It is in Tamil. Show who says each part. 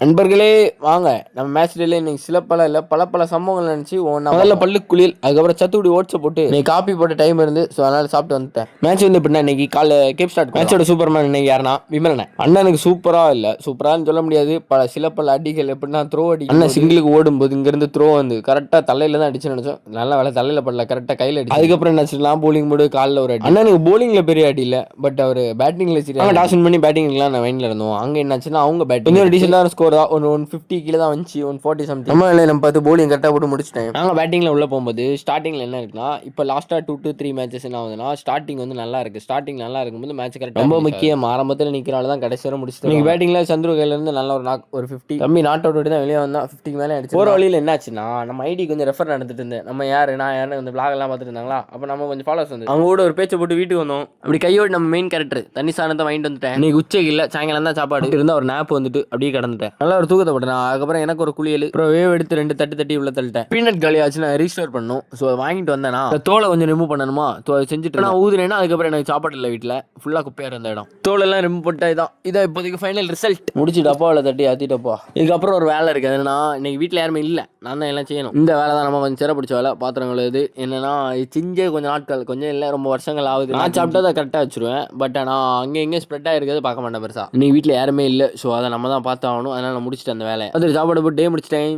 Speaker 1: நண்பர்களே வாங்க நம்ம மேட்ச் டேல இன்னைக்கு சில பல சம்பவங்கள் நினைச்சு முதல்ல பல்லு குளியல், அதுக்கப்புறம் சத்துக்குடி ஓட்ஸை போட்டு நீ காப்பி போட்ட டைம் இருந்து ஸோ அதனால சாப்பிட்டு வந்துட்டேன். மேட்ச் வந்து எப்படின்னா இன்னைக்கு காலை கேப் ஸ்டார்ட் மேட்சோட சூப்பர்மேன் இன்னைக்கு யாருன்னா விமலன் அண்ணனுக்கு சூப்பரான்னு சொல்ல முடியாது. பல அடிகள் எப்படின்னா த்ரோ அடி அண்ணன் சிங்கிளுக்கு ஓடும்போது இங்க இருந்து த்ரோ வந்து கரெக்டா தலையில தான் அடிச்சு நினைச்சோம். நல்ல வேலை தலையில படல, கரெக்டா கையில அடிச்சு. அதுக்கப்புறம் என்ன போலிங் போடு காலில் ஒரு அடி. அண்ணனுக்கு போலிங்ல பெரிய அடி இல்ல, பட் அவர் பேட்டிங்ல சரி டாஸ் பண்ணி பேட்டிங்லாம் நான் மைண்ட்ல இருந்தோம். அங்க என்னாச்சுன்னா அவங்க பேட்டிங் ஒரு டீசென்டான ஸ்கோர் தான், ஒரு 150 கீழே தான் வந்துச்சு, 140 சம்திங். நம்ம பார்த்து போலிங் கரெக்டாக போட்டு முடிச்சிட்டேன். நாங்கள் பேட்டிங்கில் உள்ள போகும்போது ஸ்டார்டிங்கில் என்ன இருக்குன்னா, இப்போ லாஸ்ட்டாக 2 to 3 மேட்சஸ் என்ன ஆகுதுன்னா, ஸ்டார்டிங் வந்து நல்லா இருக்கு. ஸ்டார்டிங் நல்லா இருக்கும்போது மேட்ச் கரெக்டாக ரொம்ப முக்கியம். ஆரம்பத்தில் நிற்கிறால தான் கடைசி வரை முடிச்சுட்டு நீங்கள் பேட்டிங்கில் சந்துரு கையிலேருந்து நல்ல ஒரு ஒரு 50 கம்மி நாட் அவுட் தான் வெளியே வந்தா 50 மேலே அடிச்சு. போகிற வழியில் என்னாச்சுன்னா நம்ம ஐடி கொஞ்சம் ரெஃபர் நடந்துட்டு இருந்தேன். நம்ம நான் யாருன்னு இந்த பிளாக் எல்லாம் பார்த்துட்டு இருந்தாங்களா, அப்போ நம்ம கொஞ்சம் ஃபாலோஸ் வந்து அவங்க கூட ஒரு பேச்சை போட்டு வீட்டுக்கு வந்தோம். அப்படி கையோடு நம்ம மெயின் கேரக்டர் தண்ணி சாணத்தை வாங்கிட்டு வந்துட்டேன். இன்னைக்கு உச்சைக்கு இல்லை, சாயங்காலம் தான் சாப்பாடு இருந்தால் ஒரு நேப் வந்துட்டு அப்படியே கிடந்துட்டேன். நல்லா ஒரு தூக்கத்தை போட்டேன். அதுக்கப்புறம் எனக்கு ஒரு குளியல், அப்புறம் வேவ் எடுத்து 2 தட்டி உள்ள தள்ளிட்டேன். பீனட் காலி ஆச்சு, நான் ரீஸ்டோர் பண்ணணும். ஸோ வாங்கிட்டு வந்தேன்னா தோலை கொஞ்சம் ரிமூவ் பண்ணணுமா, செஞ்சுட்டு நான் ஊதுனேன்னா அதுக்கப்புறம் எனக்கு சாப்பாடு இல்லை, வீட்டில் ஃபுல்லாக குப்பையாக இருந்த இடம். தோலெல்லாம் ரிமூவ் பண்ணிட்டா இதான் இப்போதைக்கு ஃபைனல் ரிசல்ட். முடிச்சு டப்பாவில் தட்டி ஆத்திட்டப்பா. இதுக்கப்புறம் ஒரு வேலை இருக்குது. என்னன்னா இன்னைக்கு வீட்டில் யாருமே இல்லை, நான் தான் எல்லாம் செய்யணும். இந்த வேலை தான் நம்ம கொஞ்சம் சிற பிடிச்ச வேலை, பாத்திரங்கள் இது என்னன்னா செஞ்சே கொஞ்சம் நாட்கள் கொஞ்சம் இல்லை ரொம்ப வருஷங்கள் ஆகுது. நான் சாப்பிட்டா கரெக்டாக வச்சிருவேன், பட் ஆனால் அங்கே எங்கே ஸ்ப்ரெட் ஆகிருக்கிறது பார்க்க மாட்டேன் பெருசா. இன்னைக்கு வீட்டில் யாருமே இல்லை, ஸோ அதை நம்ம தான் பார்த்து ஆகணும். அதனால் நான் முடிச்சுட்டு அந்த வேலை சாப்பாடு போட்டு டே முடிச்சிட்டேன்.